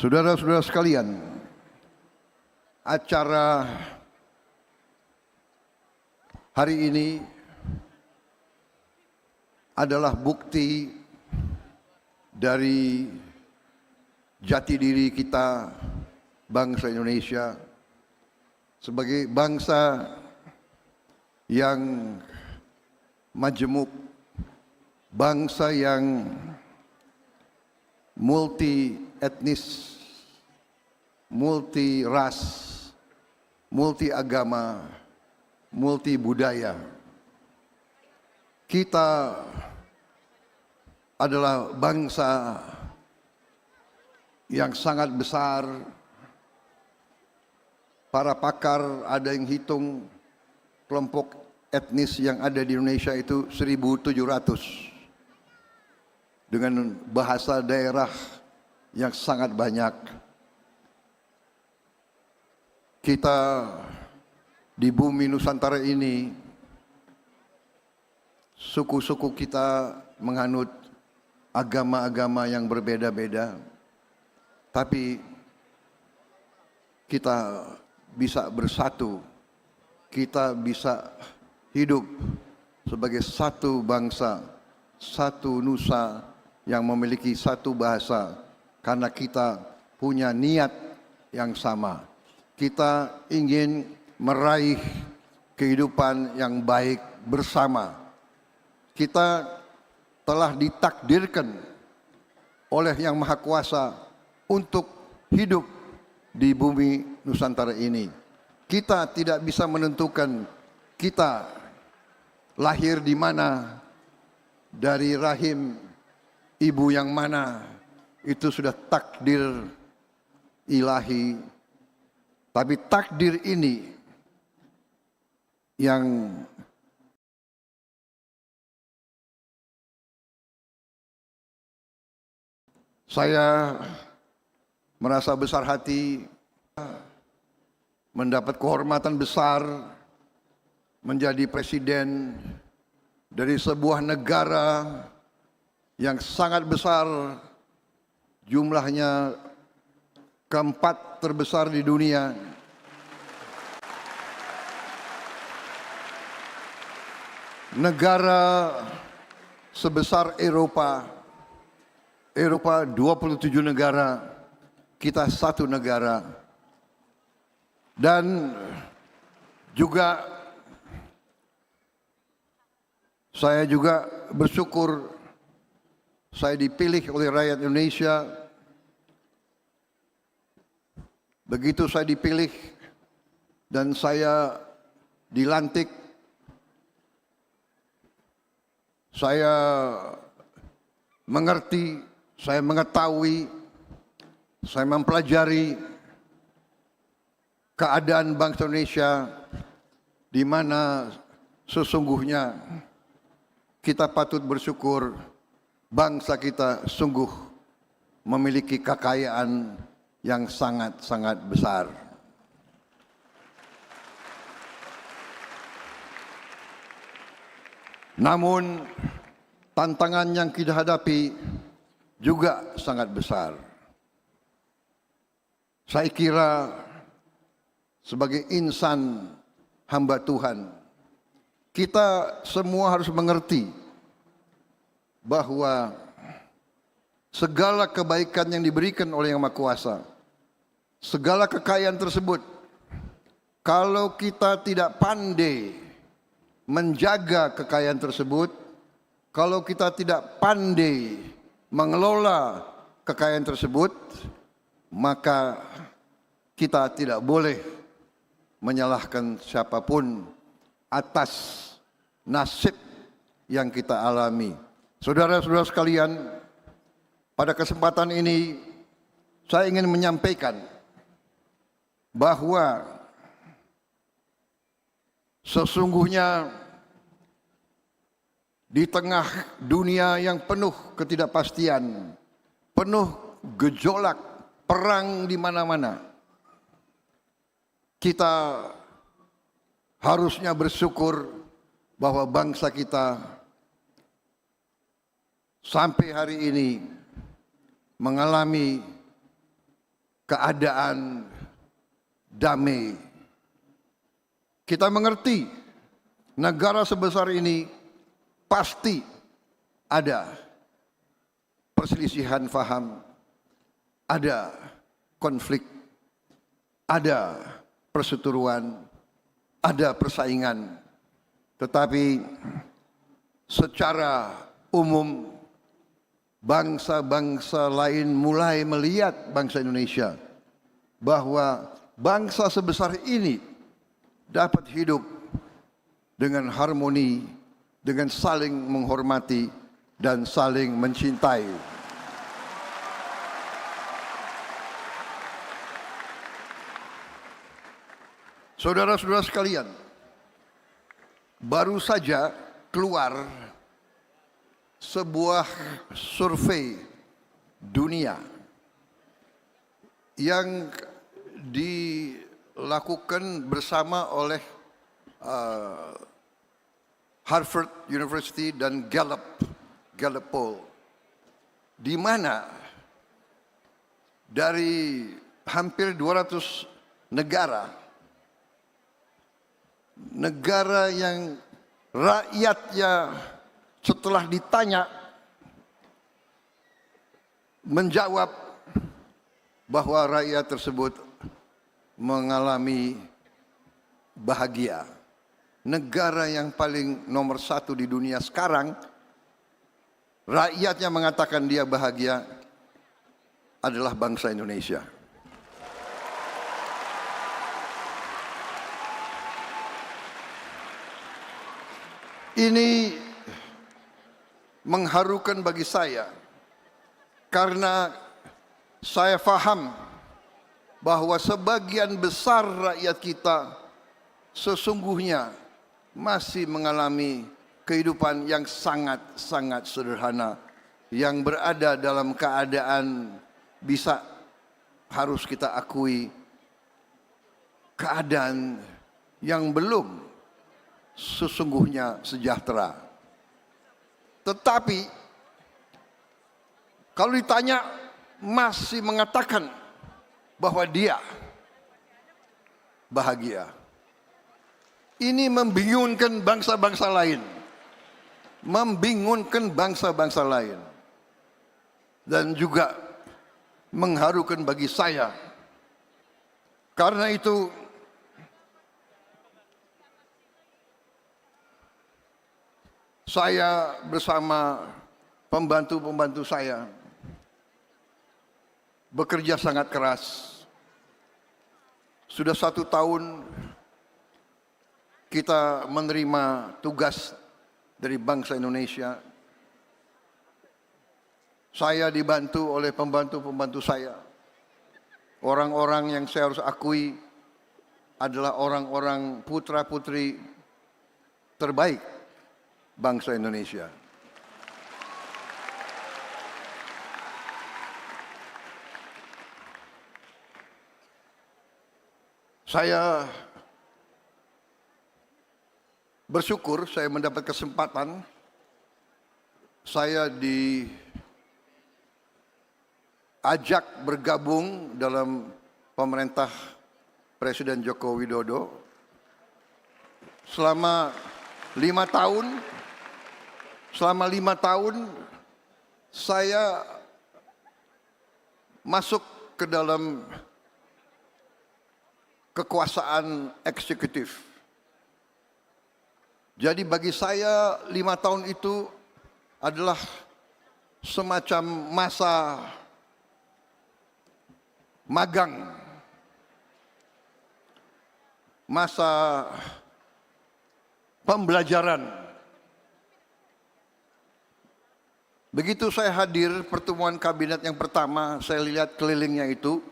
Saudara-saudara sekalian, acara hari ini adalah bukti dari jati diri kita bangsa Indonesia sebagai bangsa yang majemuk, bangsa yang multi etnis, multi ras, multi agama, multi budaya. Kita adalah bangsa yang sangat besar. Para pakar ada yang hitung kelompok etnis yang ada di Indonesia itu 1.700 dengan bahasa daerah yang sangat banyak. Kita di bumi Nusantara ini, suku-suku kita menganut agama-agama yang berbeda-beda, tapi kita bisa bersatu, kita bisa hidup sebagai satu bangsa, satu nusa yang memiliki satu bahasa, karena kita punya niat yang sama. Kita ingin meraih kehidupan yang baik bersama. Kita telah ditakdirkan oleh Yang Maha Kuasa untuk hidup di bumi Nusantara ini. Kita tidak bisa menentukan kita lahir di mana, dari rahim ibu yang mana, itu sudah takdir ilahi. Tapi takdir ini yang saya merasa besar hati mendapat kehormatan besar menjadi presiden dari sebuah negara yang sangat besar, jumlahnya keempat terbesar di dunia. Negara sebesar Eropa 27 negara, kita satu negara. Dan juga saya juga bersyukur saya dipilih oleh rakyat Indonesia. Begitu saya dipilih dan saya dilantik, saya mengerti, saya mengetahui, saya mempelajari keadaan bangsa Indonesia, di mana sesungguhnya kita patut bersyukur bangsa kita sungguh memiliki kekayaan yang sangat-sangat besar. Namun tantangan yang kita hadapi juga sangat besar. Saya kira sebagai insan hamba Tuhan, kita semua harus mengerti bahwa segala kebaikan yang diberikan oleh Yang Maha Kuasa, segala kekayaan tersebut, kalau kita tidak pandai menjaga kekayaan tersebut, kalau kita tidak pandai mengelola kekayaan tersebut, maka kita tidak boleh menyalahkan siapapun atas nasib yang kita alami. Saudara-saudara sekalian, pada kesempatan ini saya ingin menyampaikan bahwa sesungguhnya di tengah dunia yang penuh ketidakpastian, penuh gejolak, perang di mana-mana, kita harusnya bersyukur bahwa bangsa kita sampai hari ini mengalami keadaan damai. Kita mengerti negara sebesar ini pasti ada perselisihan faham, ada konflik, ada perseteruan, ada persaingan. Tetapi secara umum bangsa-bangsa lain mulai melihat bangsa Indonesia bahwa bangsa sebesar ini dapat hidup dengan harmoni, dengan saling menghormati dan saling mencintai. Saudara-saudara sekalian, baru saja keluar sebuah survei dunia yang dilakukan bersama oleh Harvard University dan Gallup Poll, di mana dari hampir 200 negara yang rakyatnya setelah ditanya menjawab bahwa rakyat tersebut mengalami bahagia. Negara yang paling nomor satu di dunia sekarang, rakyatnya mengatakan dia bahagia, adalah bangsa Indonesia. Ini mengharukan bagi saya karena saya faham bahwa sebagian besar rakyat kita sesungguhnya masih mengalami kehidupan yang sangat-sangat sederhana, yang berada dalam keadaan harus kita akui, keadaan yang belum sesungguhnya sejahtera. Tetapi kalau ditanya masih mengatakan bahwa dia bahagia. Ini membingungkan bangsa-bangsa lain. Membingungkan bangsa-bangsa lain. Dan juga mengharukan bagi saya. Karena itu saya bersama pembantu-pembantu saya bekerja sangat keras. Sudah 1 tahun kita menerima tugas dari bangsa Indonesia. Saya dibantu oleh pembantu-pembantu saya. Orang-orang yang saya harus akui adalah orang-orang putra-putri terbaik bangsa Indonesia. Saya bersyukur saya mendapat kesempatan. Saya diajak bergabung dalam pemerintah Presiden Joko Widodo selama 5 tahun. Selama 5 tahun saya masuk ke dalam kekuasaan eksekutif. Jadi bagi saya 5 tahun itu adalah semacam masa magang, masa pembelajaran. Begitu saya hadir pertemuan kabinet yang pertama, saya lihat kelilingnya itu,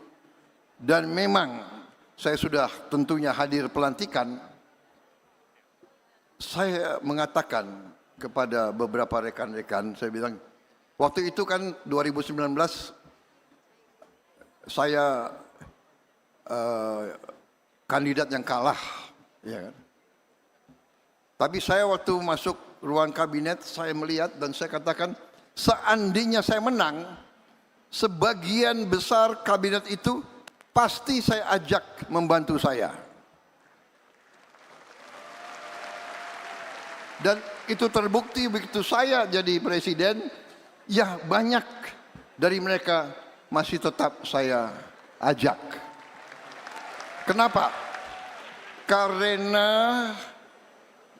dan memang saya sudah tentunya hadir pelantikan. Saya mengatakan kepada beberapa rekan-rekan, saya bilang, waktu itu kan 2019 saya kandidat yang kalah, ya kan? Tapi saya waktu masuk ruang kabinet, saya melihat dan saya katakan, seandainya saya menang, sebagian besar kabinet itu pasti saya ajak membantu saya. Dan itu terbukti begitu saya jadi presiden, ya banyak dari mereka masih tetap saya ajak. Kenapa? Karena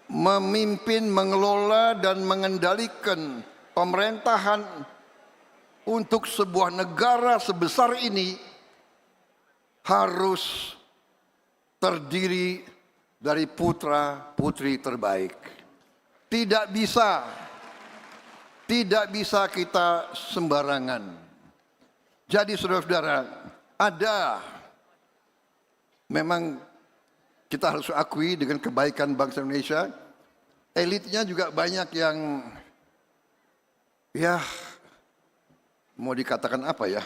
memimpin, mengelola dan mengendalikan pemerintahan untuk sebuah negara sebesar ini harus terdiri dari putra-putri terbaik. Tidak bisa kita sembarangan. Jadi saudara-saudara, memang kita harus akui dengan kebaikan bangsa Indonesia, elitnya juga banyak yang ya mau dikatakan apa ya,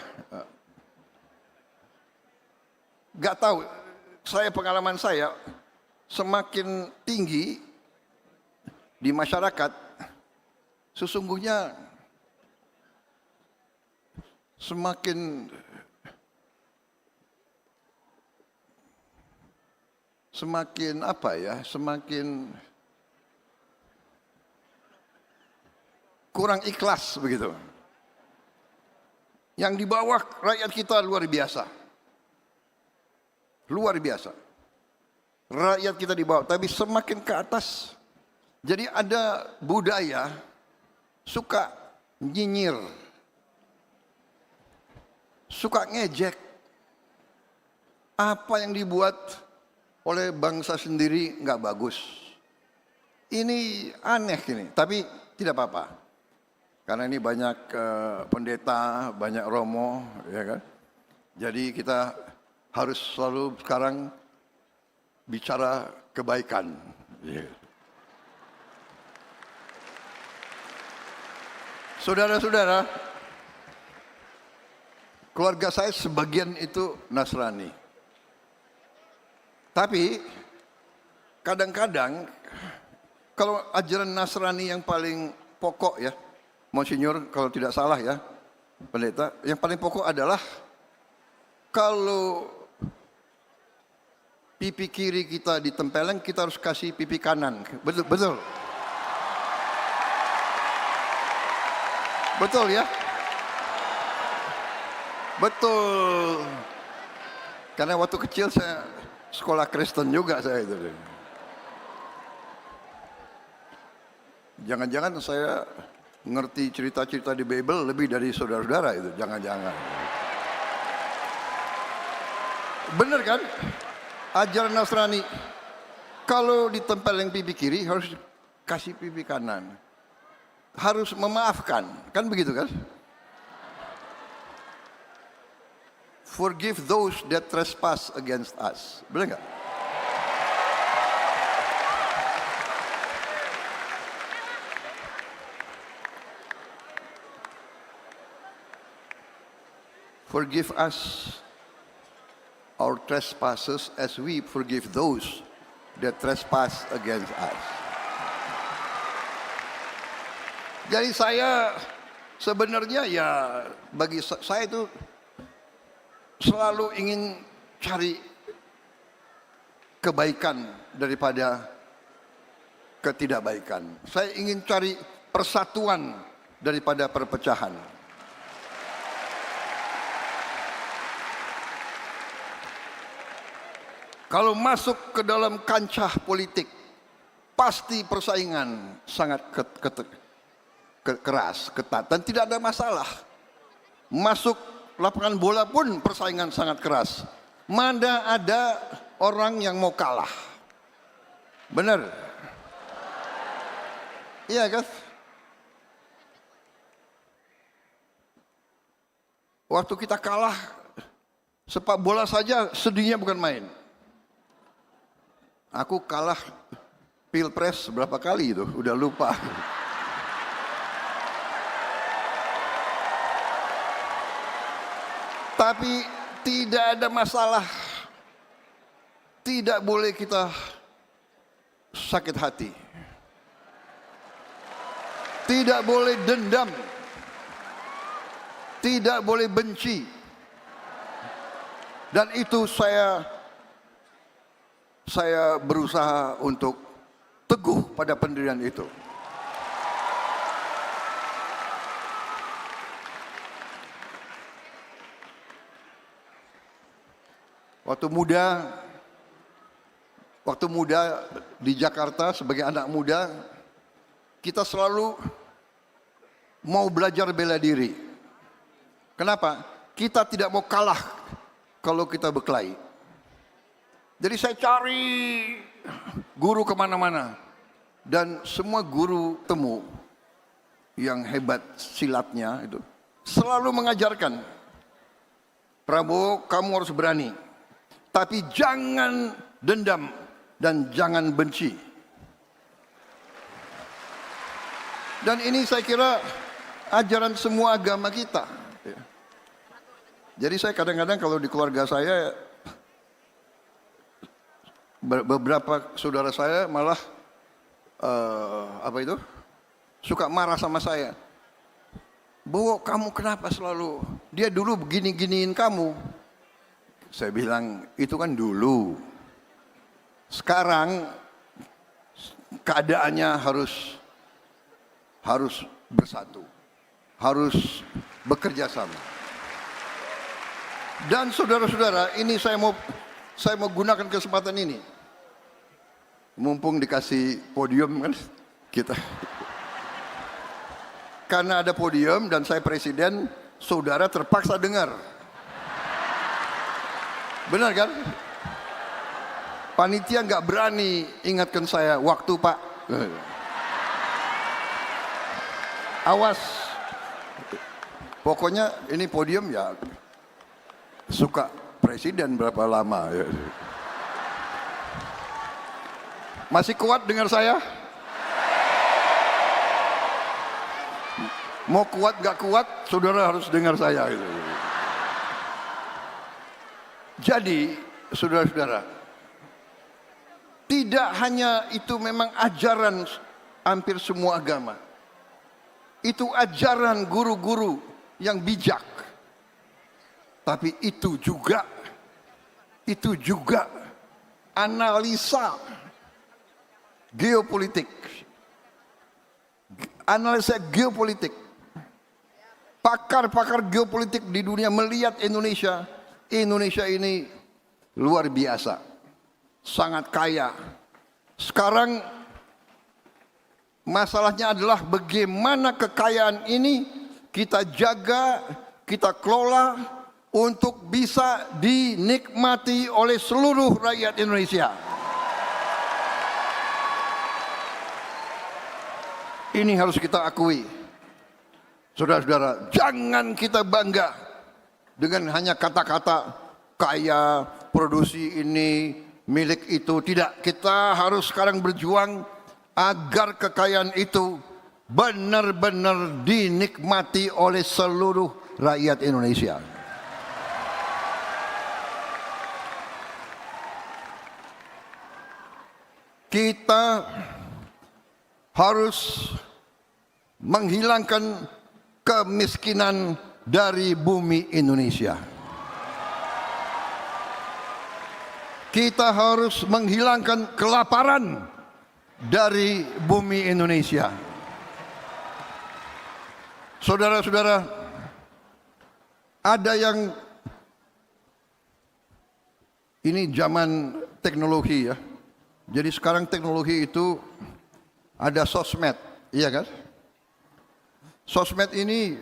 gak tahu. Pengalaman saya semakin tinggi di masyarakat, sesungguhnya semakin apa ya, semakin kurang ikhlas begitu. Yang di bawah rakyat kita luar biasa. Luar biasa. Rakyat kita di bawah, tapi semakin ke atas. Jadi ada budaya suka nyinyir, suka ngejek. Apa yang dibuat oleh bangsa sendiri nggak bagus. Ini aneh ini, tapi tidak apa-apa. Karena ini banyak pendeta, banyak romo, ya kan. Jadi kita harus selalu sekarang bicara kebaikan. Yeah. Saudara-saudara, keluarga saya sebagian itu Nasrani. Tapi kadang-kadang kalau ajaran Nasrani yang paling pokok ya, Monsinyur kalau tidak salah ya, pendeta, yang paling pokok adalah kalau pipi kiri kita ditempeleng, kita harus kasih pipi kanan. Betul, betul. Betul ya? Betul. Karena waktu kecil saya sekolah Kristen juga saya itu. Jangan-jangan saya ngerti cerita-cerita di Bible lebih dari saudara-saudara itu. Jangan-jangan. Bener kan? Ajaran Nasrani. Kalau ditempeleng pipi kiri harus kasih pipi kanan. Harus memaafkan, kan begitu kan? Forgive those that trespass against us. Benar nggak? Forgive us our trespasses as we forgive those that trespass against us. Jadi saya sebenarnya ya bagi saya itu selalu ingin cari kebaikan daripada ketidakbaikan. Saya ingin cari persatuan daripada perpecahan. Kalau masuk ke dalam kancah politik, pasti persaingan sangat keras, ketat, dan tidak ada masalah. Masuk lapangan bola pun persaingan sangat keras. Mana ada orang yang mau kalah. Benar? Iya kan? Waktu kita kalah sepak bola saja sedihnya bukan main. Aku kalah Pilpres berapa kali itu, udah lupa. Tapi tidak ada masalah. Tidak boleh kita sakit hati. Tidak boleh dendam. Tidak boleh benci. Dan itu saya berusaha untuk teguh pada pendirian itu. Waktu muda di Jakarta sebagai anak muda, kita selalu mau belajar bela diri. Kenapa? Kita tidak mau kalah kalau kita berkelahi. Jadi saya cari guru kemana-mana. Dan semua guru temu yang hebat silatnya itu selalu mengajarkan, Prabowo, kamu harus berani. Tapi jangan dendam dan jangan benci. Dan ini saya kira ajaran semua agama kita. Jadi saya kadang-kadang kalau di keluarga saya, beberapa saudara saya malah suka marah sama saya. Bowo, kamu kenapa selalu, dia dulu begini-giniin kamu. Saya bilang, itu kan dulu. Sekarang keadaannya harus bersatu, harus bekerja sama. Dan saudara-saudara, ini saya mau gunakan kesempatan ini. Mumpung dikasih podium kan kita. Karena ada podium dan saya presiden, saudara terpaksa dengar. Benar kan? Panitia nggak berani ingatkan saya, waktu Pak. Awas. Pokoknya ini podium ya suka presiden berapa lama ya. Masih kuat dengar saya? Mau kuat gak kuat, saudara harus dengar saya. Jadi, saudara-saudara, tidak hanya itu memang ajaran hampir semua agama. Itu ajaran guru-guru yang bijak. Tapi itu juga analisa geopolitik. Analisa geopolitik. Pakar-pakar geopolitik di dunia melihat Indonesia ini luar biasa, sangat kaya. Sekarang masalahnya adalah bagaimana kekayaan ini kita jaga, kita kelola untuk bisa dinikmati oleh seluruh rakyat Indonesia. Ini harus kita akui. Saudara-saudara, jangan kita bangga dengan hanya kata-kata kaya, produksi ini, milik itu. Tidak, kita harus sekarang berjuang agar kekayaan itu benar-benar dinikmati oleh seluruh rakyat Indonesia. Kita harus menghilangkan kemiskinan dari bumi Indonesia. Kita harus menghilangkan kelaparan dari bumi Indonesia. Saudara-saudara, ada yang ini zaman teknologi ya. Jadi sekarang teknologi itu ada sosmed, iya kan? Sosmed ini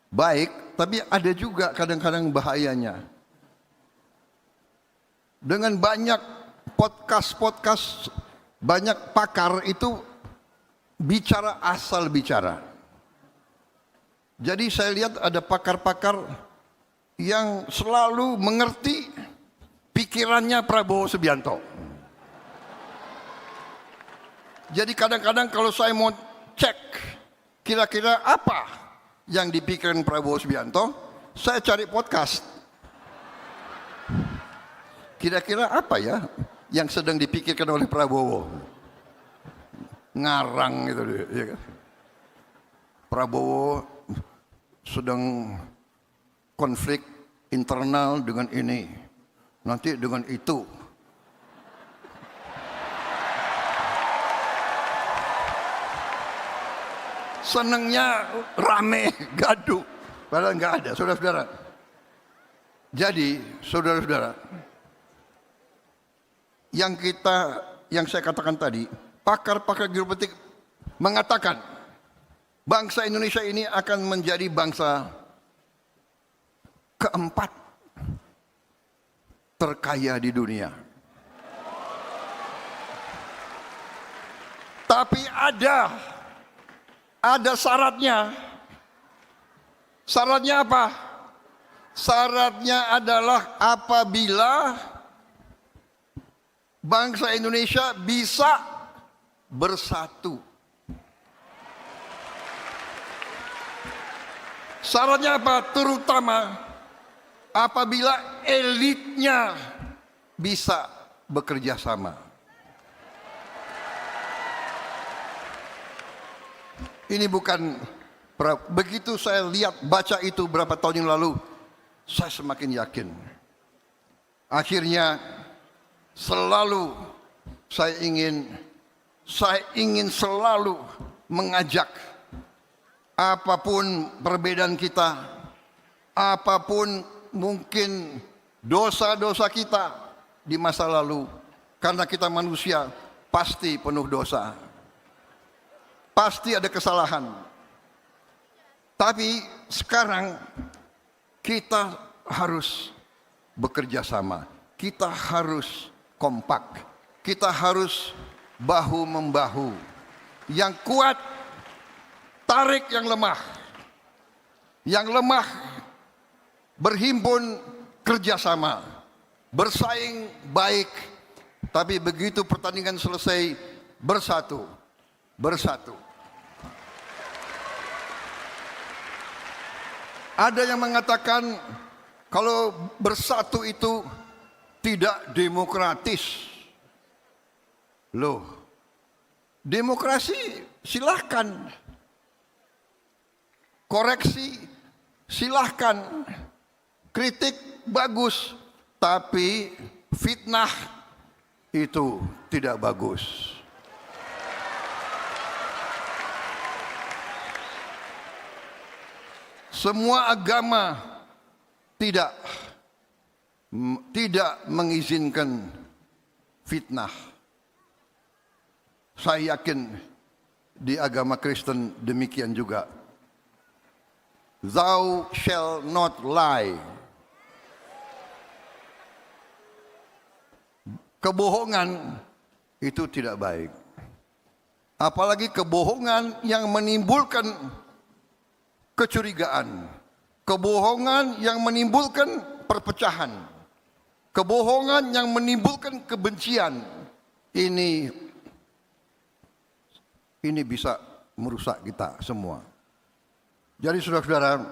baik, tapi ada juga kadang-kadang bahayanya. Dengan banyak podcast, banyak pakar itu bicara asal bicara. Jadi saya lihat ada pakar-pakar yang selalu mengerti pikirannya Prabowo Subianto. Jadi kadang-kadang kalau saya mau cek kira-kira apa yang dipikirkan Prabowo Subianto, saya cari podcast. Kira-kira apa ya yang sedang dipikirkan oleh Prabowo? Ngarang gitu ya kan? Prabowo sedang konflik internal dengan ini, nanti dengan itu. Senangnya rame, gaduh. Padahal nggak ada, saudara-saudara. Jadi, saudara-saudara, yang saya katakan tadi, pakar-pakar geopolitik mengatakan bangsa Indonesia ini akan menjadi bangsa keempat terkaya di dunia. Tapi ada syaratnya. Syaratnya apa? Syaratnya adalah apabila bangsa Indonesia bisa bersatu. Syaratnya apa? Terutama apabila elitnya bisa bekerja sama. Ini bukan, begitu saya lihat baca itu berapa tahun yang lalu, saya semakin yakin. Akhirnya selalu saya ingin selalu mengajak, apapun perbedaan kita, apapun mungkin dosa-dosa kita di masa lalu, karena kita manusia pasti penuh dosa. Pasti ada kesalahan. Tapi sekarang kita harus bekerja sama. Kita harus kompak. Kita harus bahu-membahu. Yang kuat tarik yang lemah. Yang lemah berhimpun kerjasama. Bersaing baik. Tapi begitu pertandingan selesai, bersatu. Ada yang mengatakan kalau bersatu itu tidak demokratis. Loh, demokrasi silahkan, koreksi silahkan, kritik bagus, tapi fitnah itu tidak bagus. Semua agama tidak mengizinkan fitnah. Saya yakin di agama Kristen demikian juga. Thou shall not lie. Kebohongan itu tidak baik. Apalagi kebohongan yang menimbulkan kecurigaan, kebohongan yang menimbulkan perpecahan, kebohongan yang menimbulkan kebencian, ini bisa merusak kita semua. Jadi saudara-saudara,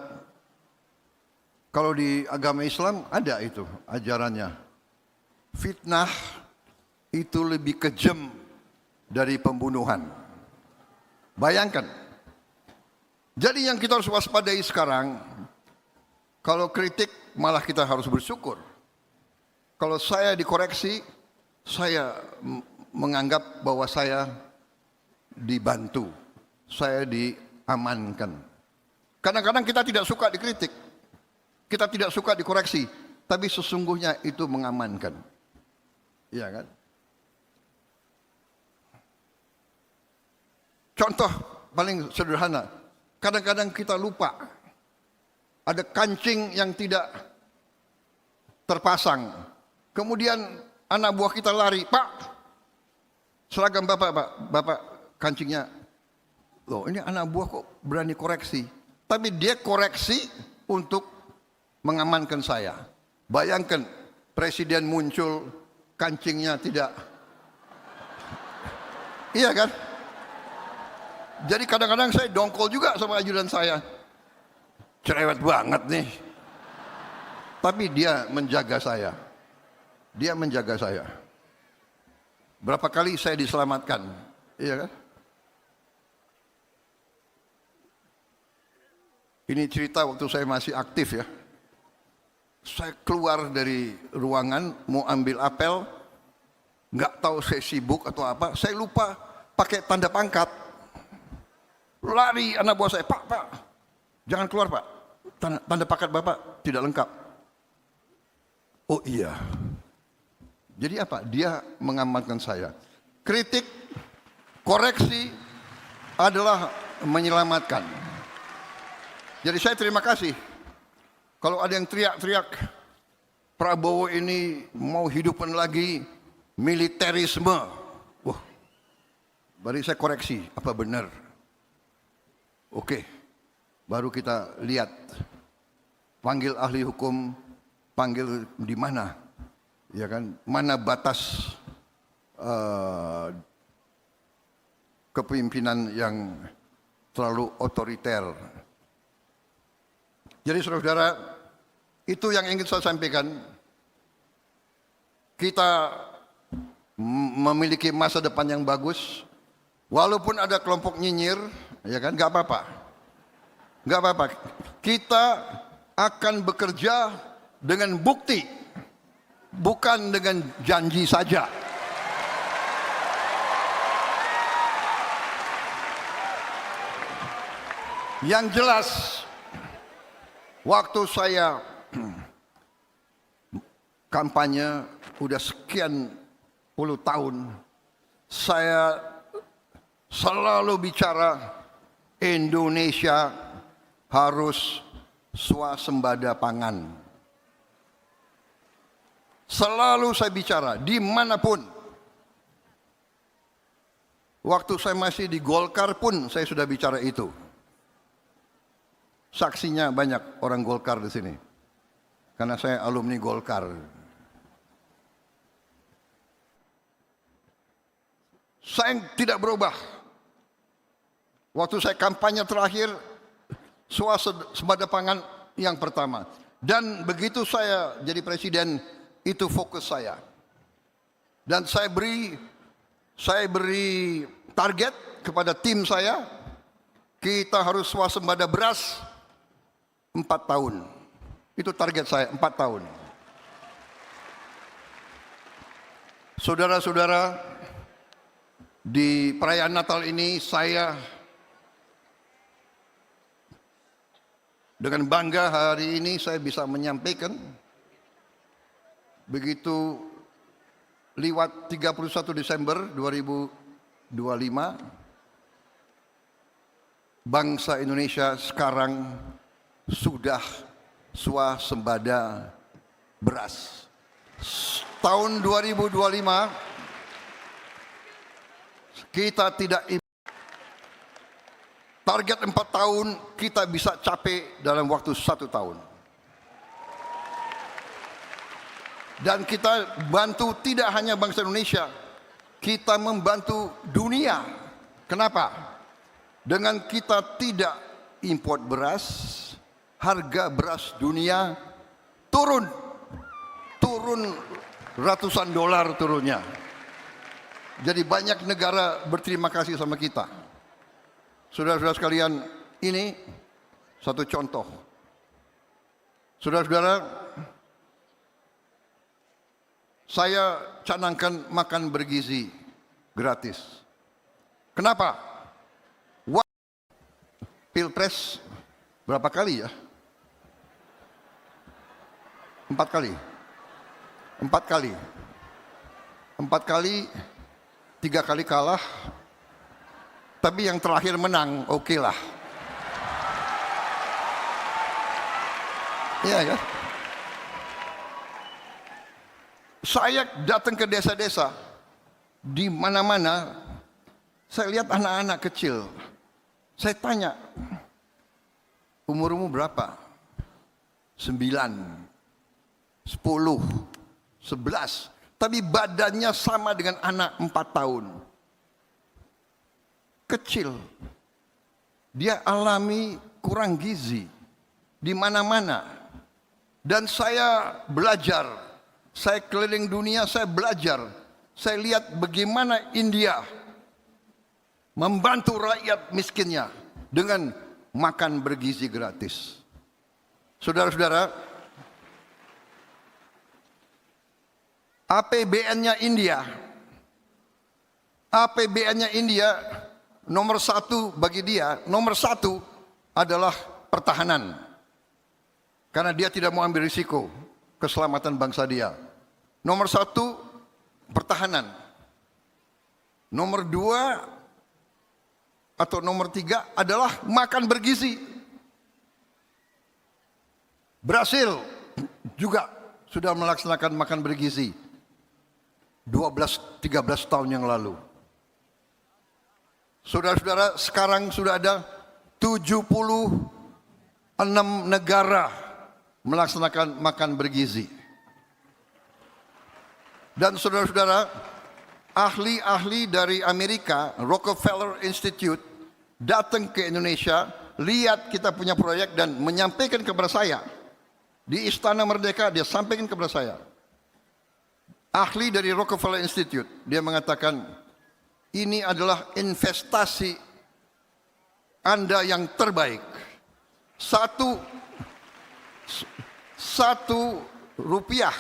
kalau di agama Islam ada itu ajarannya, fitnah itu lebih kejam dari pembunuhan. Bayangkan. Jadi yang kita harus waspadai sekarang, kalau kritik malah kita harus bersyukur. Kalau saya dikoreksi, saya menganggap bahwa saya dibantu, saya diamankan. Kadang-kadang kita tidak suka dikritik, kita tidak suka dikoreksi, tapi sesungguhnya itu mengamankan. Iya kan? Contoh paling sederhana. Kadang-kadang kita lupa ada kancing yang tidak terpasang. Kemudian anak buah kita lari, Pak, seragam Bapak, Pak, Bapak kancingnya. Loh, ini anak buah kok berani koreksi. Tapi dia koreksi untuk mengamankan saya. Bayangkan presiden muncul, kancingnya tidak. Iya kan? Jadi kadang-kadang saya dongkol juga sama ajudan saya. Cerewet banget nih. Tapi dia menjaga saya. Dia menjaga saya. Berapa kali saya diselamatkan. Iya kan? Ini cerita waktu saya masih aktif ya. Saya keluar dari ruangan mau ambil apel, nggak tahu saya sibuk atau apa, saya lupa pakai tanda pangkat. Lari anak buah saya, Pak, jangan keluar Pak, tanda pangkat Bapak tidak lengkap. Oh iya. Jadi apa? Dia mengamankan saya. Kritik, koreksi adalah menyelamatkan. Jadi saya terima kasih. Kalau ada yang teriak-teriak, Prabowo ini mau hidupkan lagi militerisme. Wah, baru saya koreksi, apa benar? Oke, baru kita lihat. Panggil ahli hukum, panggil di mana? Ya kan, mana batas kepemimpinan yang terlalu otoriter. Jadi saudara-saudara, itu yang ingin saya sampaikan. Kita memiliki masa depan yang bagus, walaupun ada kelompok nyinyir, ya kan, nggak apa-apa, nggak apa-apa. Kita akan bekerja dengan bukti, bukan dengan janji saja. Yang jelas, waktu saya kampanye udah sekian puluh tahun, saya selalu bicara Indonesia harus swasembada pangan. Selalu saya bicara dimanapun. Waktu saya masih di Golkar pun saya sudah bicara itu. Saksinya banyak orang Golkar di sini, karena saya alumni Golkar. Saya tidak berubah. Waktu saya kampanye terakhir, swasembada pangan yang pertama. Dan begitu saya jadi presiden, itu fokus saya. Dan saya beri target kepada tim saya, kita harus swasembada beras 4 tahun. Itu target saya, 4 tahun. Saudara-saudara, di perayaan Natal ini saya dengan bangga hari ini saya bisa menyampaikan, begitu lewat 31 Desember 2025, bangsa Indonesia sekarang sudah swasembada beras. Tahun 2025 kita tidak, target 4 tahun kita bisa capai dalam waktu 1 tahun. Dan kita bantu tidak hanya bangsa Indonesia, kita membantu dunia. Kenapa? Dengan kita tidak import beras, harga beras dunia turun ratusan dolar turunnya. Jadi banyak negara berterima kasih sama kita. Saudara-saudara sekalian, ini satu contoh. Saudara-saudara, saya canangkan makan bergizi gratis. Kenapa? Pilpres berapa kali ya? 4 kali. 3 kali kalah. Tapi yang terakhir menang, oke lah. Iya ya. Saya datang ke desa-desa, di mana-mana, saya lihat anak-anak kecil. Saya tanya, umurmu berapa? 9, 10, 11. Tapi badannya sama dengan anak 4 tahun. Kecil. Dia alami kurang gizi di mana-mana. Dan saya belajar. Saya keliling dunia, saya belajar. Saya lihat bagaimana India membantu rakyat miskinnya dengan makan bergizi gratis. Saudara-saudara, APBN-nya India. APBN-nya India nomor satu bagi dia, nomor satu adalah pertahanan. Karena dia tidak mau ambil risiko keselamatan bangsa dia. Nomor satu, pertahanan. Nomor dua atau nomor tiga adalah makan bergizi. Brasil juga sudah melaksanakan makan bergizi 12-13 tahun yang lalu. Saudara-saudara, sekarang sudah ada 76 negara melaksanakan makan bergizi. Dan saudara-saudara, ahli-ahli dari Amerika, Rockefeller Institute, datang ke Indonesia, lihat kita punya proyek dan menyampaikan kepada saya. Di Istana Merdeka dia sampaikan kepada saya. Ahli dari Rockefeller Institute, dia mengatakan, ini adalah investasi Anda yang terbaik. Satu rupiah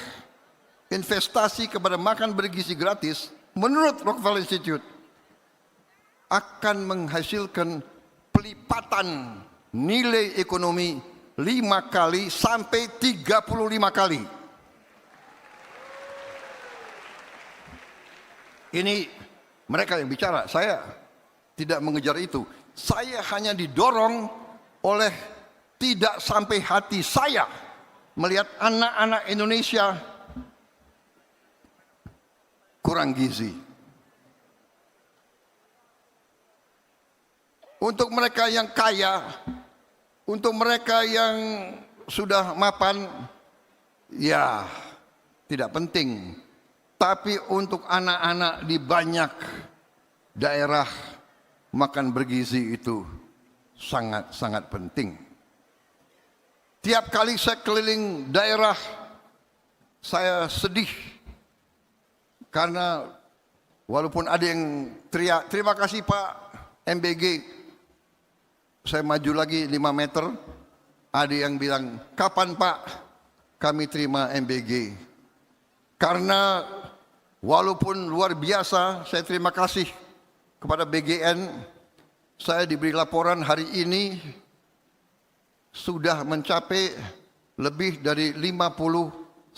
investasi kepada makan bergizi gratis, menurut Rockefeller Institute, akan menghasilkan pelipatan nilai ekonomi 5 kali sampai 35 kali. Ini mereka yang bicara, saya tidak mengejar itu. Saya hanya didorong oleh tidak sampai hati saya melihat anak-anak Indonesia kurang gizi. Untuk mereka yang kaya, untuk mereka yang sudah mapan, ya tidak penting. Tapi untuk anak-anak di banyak daerah, makan bergizi itu sangat-sangat penting. Tiap kali saya keliling daerah, saya sedih. Karena walaupun ada yang teriak, terima kasih Pak MBG, saya maju lagi 5 meter, ada yang bilang, kapan Pak kami terima MBG? Karena walaupun luar biasa, saya terima kasih kepada BGN, saya diberi laporan hari ini sudah mencapai lebih dari 51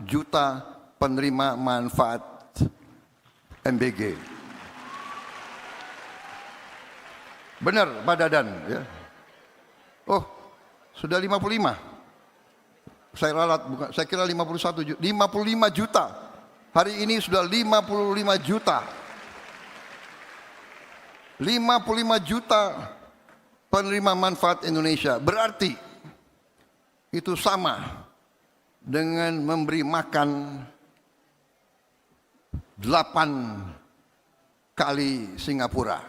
juta penerima manfaat MBG. Benar Pak Dadan ya? Oh, sudah 55. Saya ralat, bukan, saya kira 51 juta, 55 juta. Hari ini sudah 55 juta. 55 juta penerima manfaat Indonesia. Berarti itu sama dengan memberi makan 8 kali Singapura.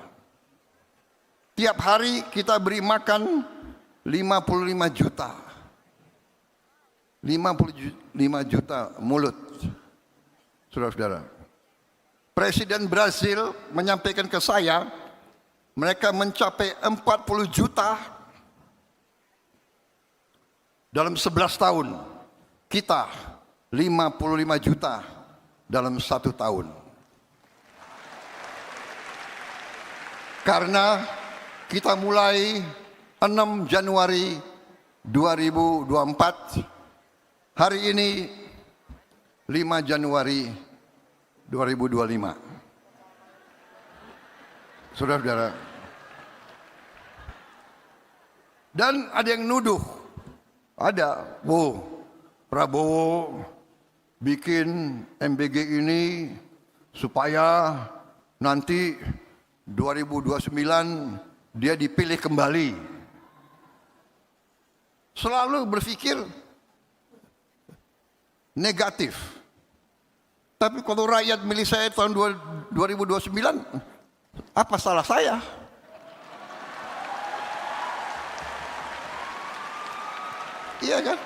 Tiap hari kita beri makan 55 juta. 55 juta mulut, saudara-saudara. Presiden Brasil menyampaikan ke saya, mereka mencapai 40 juta dalam 11 tahun. Kita 55 juta dalam 1 tahun. Karena kita mulai 6 Januari 2024, hari ini 5 Januari 2025. Saudara-saudara. Dan ada yang nuduh. Ada, Prabowo bikin MBG ini supaya nanti 2029 dia dipilih kembali. Selalu berpikir negatif. Tapi kalau rakyat milih saya tahun 2029, apa salah saya? Iya kan?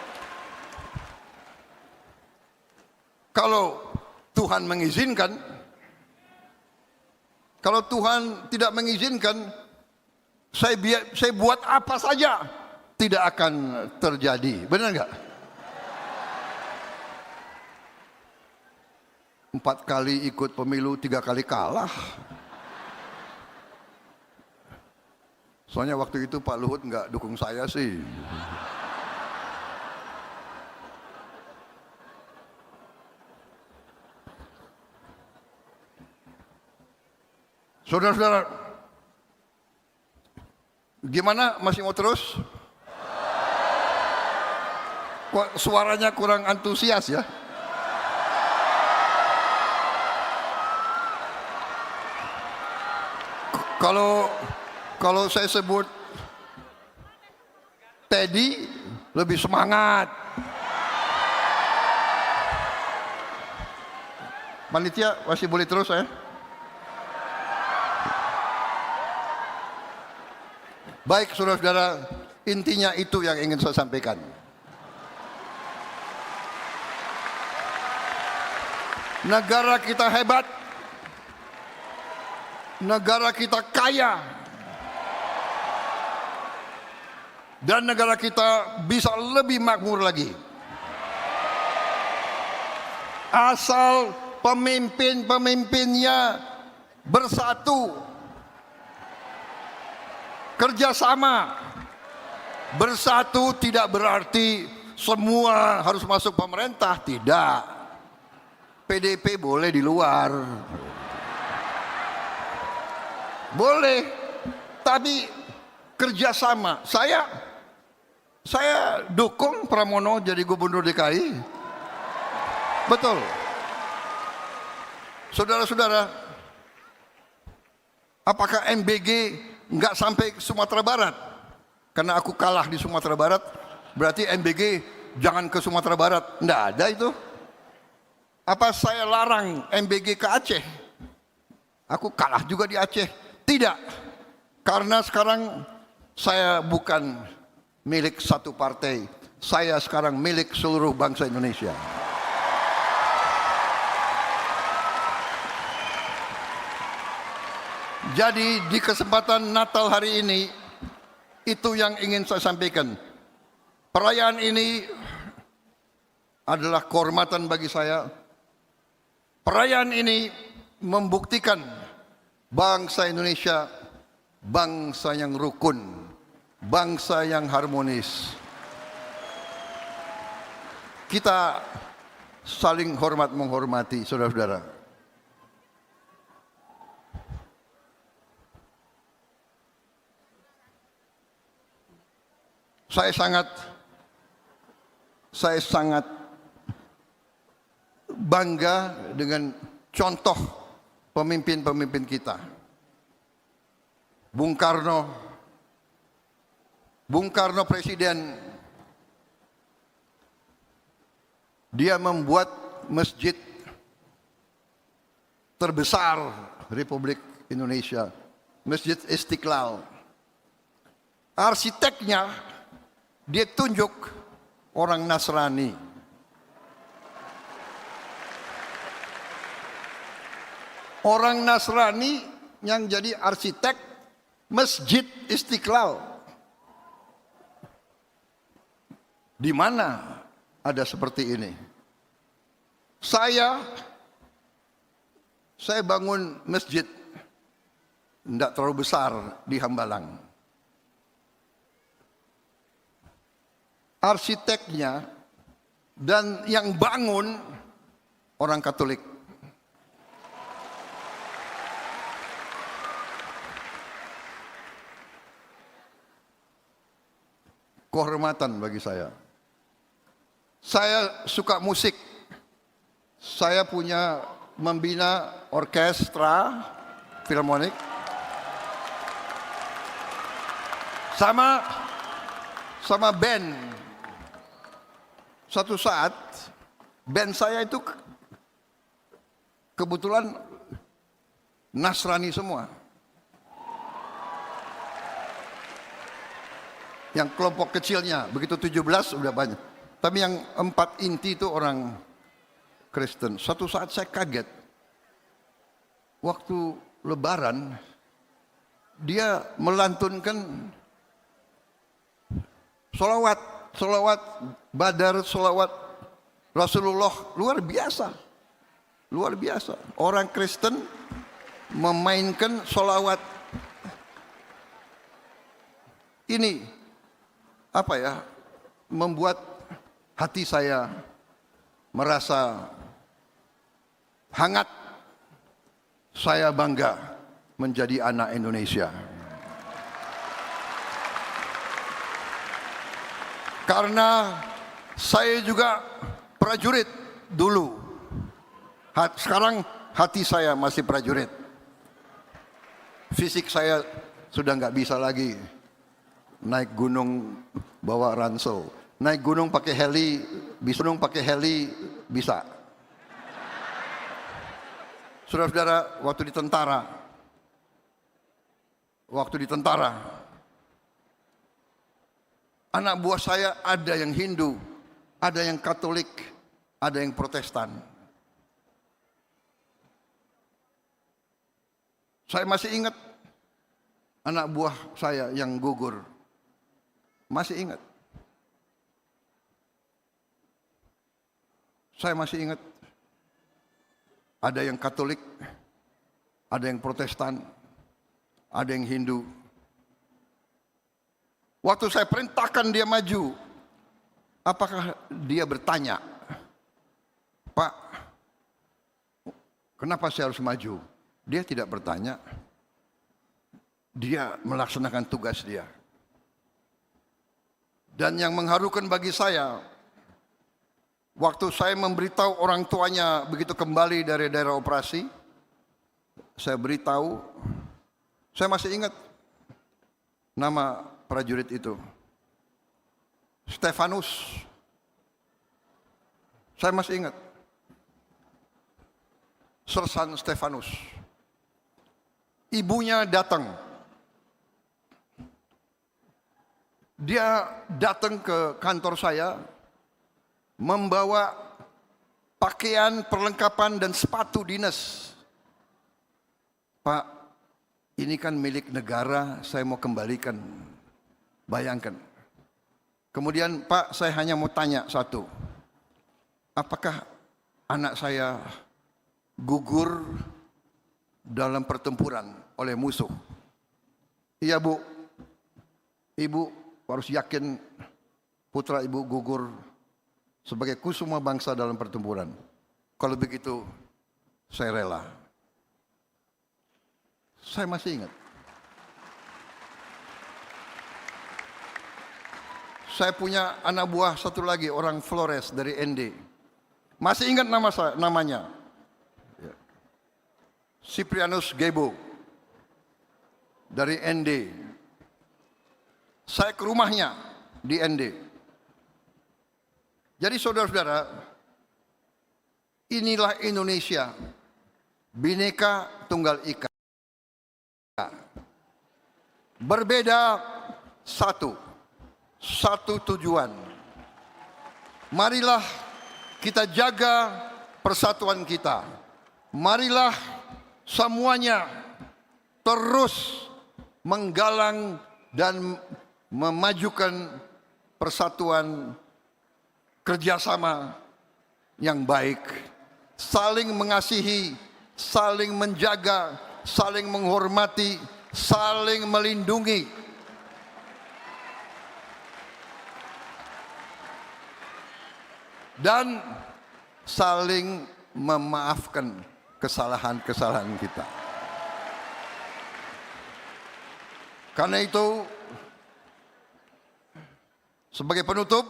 Kalau Tuhan mengizinkan, kalau Tuhan tidak mengizinkan, saya buat apa saja tidak akan terjadi. Benar nggak? 4 kali ikut pemilu, 3 kali kalah. Soalnya waktu itu Pak Luhut nggak dukung saya sih. Saudara-saudara, gimana, masih mau terus? Kok suaranya kurang antusias ya? Kalau saya sebut Teddy lebih semangat. Panitia masih boleh terus ya? Baik saudara-saudara, intinya itu yang ingin saya sampaikan. Negara kita hebat, negara kita kaya, dan negara kita bisa lebih makmur lagi. Asal pemimpin-pemimpinnya bersatu, kerjasama. Bersatu tidak berarti semua harus masuk pemerintah, tidak. PDP boleh di luar, boleh, tapi kerjasama. Saya dukung Pramono jadi gubernur DKI, betul. Saudara-saudara, apakah MBG nggak sampai ke Sumatera Barat? Karena aku kalah di Sumatera Barat, berarti MBG jangan ke Sumatera Barat. Nggak ada itu. Apa saya larang MBG ke Aceh? Aku kalah juga di Aceh. Tidak. Karena sekarang saya bukan milik satu partai. Saya sekarang milik seluruh bangsa Indonesia. Jadi di kesempatan Natal hari ini, itu yang ingin saya sampaikan. Perayaan ini adalah kehormatan bagi saya. Perayaan ini membuktikan bangsa Indonesia bangsa yang rukun, bangsa yang harmonis. Kita saling hormat menghormati, saudara-saudara. Saya sangat bangga dengan contoh pemimpin-pemimpin kita. Bung Karno presiden, dia membuat masjid terbesar Republik Indonesia, Masjid Istiqlal. Arsiteknya dia tunjuk orang Nasrani. Orang Nasrani yang jadi arsitek Masjid Istiqlal. Di mana ada seperti ini? Saya bangun masjid tidak terlalu besar di Hambalang. Arsiteknya dan yang bangun orang Katolik. Kehormatan bagi saya. Saya suka musik. Saya punya membina orkestra filharmonik. Sama band. Satu saat band saya itu kebetulan Nasrani semua. Yang kelompok kecilnya, begitu 17 udah banyak. Tapi yang 4 inti itu orang Kristen. Satu saat saya kaget. Waktu Lebaran, dia melantunkan sholawat Badar, sholawat Rasulullah, luar biasa. Luar biasa. Orang Kristen memainkan sholawat. Ini apa ya? Membuat hati saya merasa hangat. Saya bangga menjadi anak Indonesia. Karena saya juga prajurit dulu. Sekarang hati saya masih prajurit. Fisik saya sudah nggak bisa lagi naik gunung bawa ransel. Naik gunung pakai heli, bisa. Saudara-saudara, waktu di tentara, anak buah saya ada yang Hindu, ada yang Katolik, ada yang Protestan. Saya masih ingat anak buah saya yang gugur. Masih ingat. Saya masih ingat. Ada yang Katolik, ada yang Protestan, ada yang Hindu. Waktu saya perintahkan dia maju, apakah dia bertanya, "Pak, kenapa saya harus maju?" Dia tidak bertanya. Dia melaksanakan tugas dia. Dan yang mengharukan bagi saya, waktu saya memberitahu orang tuanya begitu kembali dari daerah operasi, saya beritahu, saya masih ingat nama prajurit itu, Stefanus. Saya masih ingat, Sersan Stefanus. Ibunya datang. Dia datang ke kantor saya membawa pakaian, perlengkapan dan sepatu dinas. "Pak, ini kan milik negara, saya mau kembalikan." Bayangkan. Kemudian, "Pak, saya hanya mau tanya satu. Apakah anak saya gugur dalam pertempuran oleh musuh?" "Iya, Bu. Ibu harus yakin putra ibu gugur sebagai kusuma bangsa dalam pertempuran. Kalau begitu, saya rela." Saya masih ingat. Saya punya anak buah satu lagi, orang Flores dari ND. Masih ingat namanya. Cyprianus Gebo dari ND. Saya ke rumahnya di ND. Jadi saudara-saudara, inilah Indonesia, Bhinneka Tunggal Ika. Berbeda satu tujuan. Marilah kita jaga persatuan kita. Marilah semuanya terus menggalang dan memajukan persatuan, kerjasama yang baik, saling mengasihi, saling menjaga, saling menghormati, saling melindungi. Dan saling memaafkan kesalahan-kesalahan kita. Karena itu, sebagai penutup,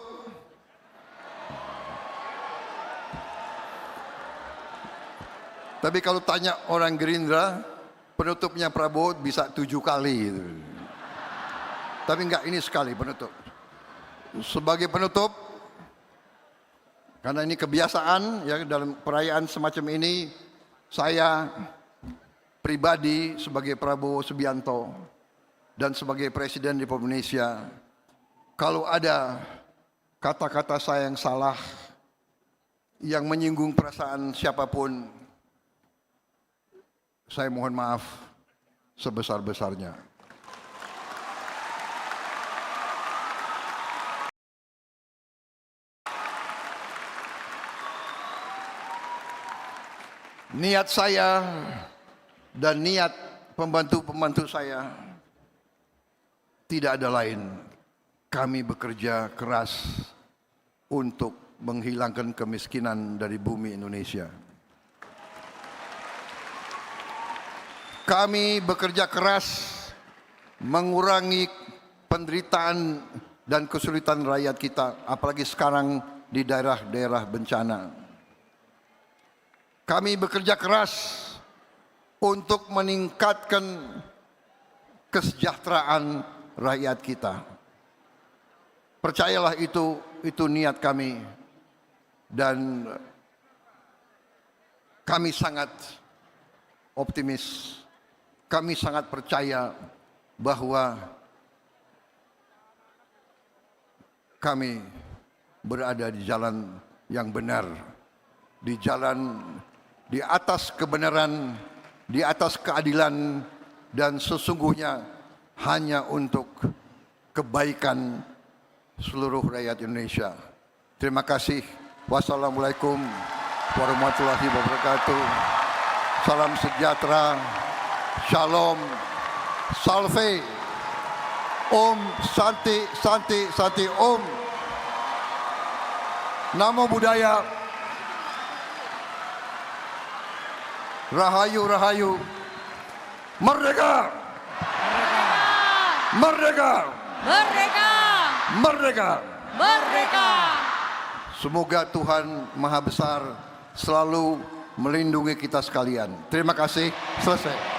tapi kalau tanya orang Gerindra, penutupnya Prabowo bisa 7 kali. Tapi enggak, ini sekali penutup. Sebagai penutup, karena ini kebiasaan ya dalam perayaan semacam ini, saya pribadi sebagai Prabowo Subianto dan sebagai Presiden Republik Indonesia, kalau ada kata-kata saya yang salah, yang menyinggung perasaan siapapun, saya mohon maaf sebesar-besarnya. Niat saya dan niat pembantu-pembantu saya tidak ada lain. Kami bekerja keras untuk menghilangkan kemiskinan dari bumi Indonesia. Kami bekerja keras mengurangi penderitaan dan kesulitan rakyat kita, apalagi sekarang di daerah-daerah bencana. Kami bekerja keras untuk meningkatkan kesejahteraan rakyat kita. Percayalah itu niat kami, dan kami sangat optimis. Kami sangat percaya bahwa kami berada di jalan yang benar, di jalan di atas kebenaran, di atas keadilan, dan sesungguhnya hanya untuk kebaikan seluruh rakyat Indonesia. Terima kasih. Wassalamualaikum warahmatullahi wabarakatuh. Salam sejahtera. Shalom. Salve. Om Santi Santi Santi Om. Namo Buddhaya. Rahayu Rahayu. Merdeka. Merdeka. Merdeka! Merdeka. Merdeka! Semoga Tuhan Maha Besar selalu melindungi kita sekalian. Terima kasih. Selesai.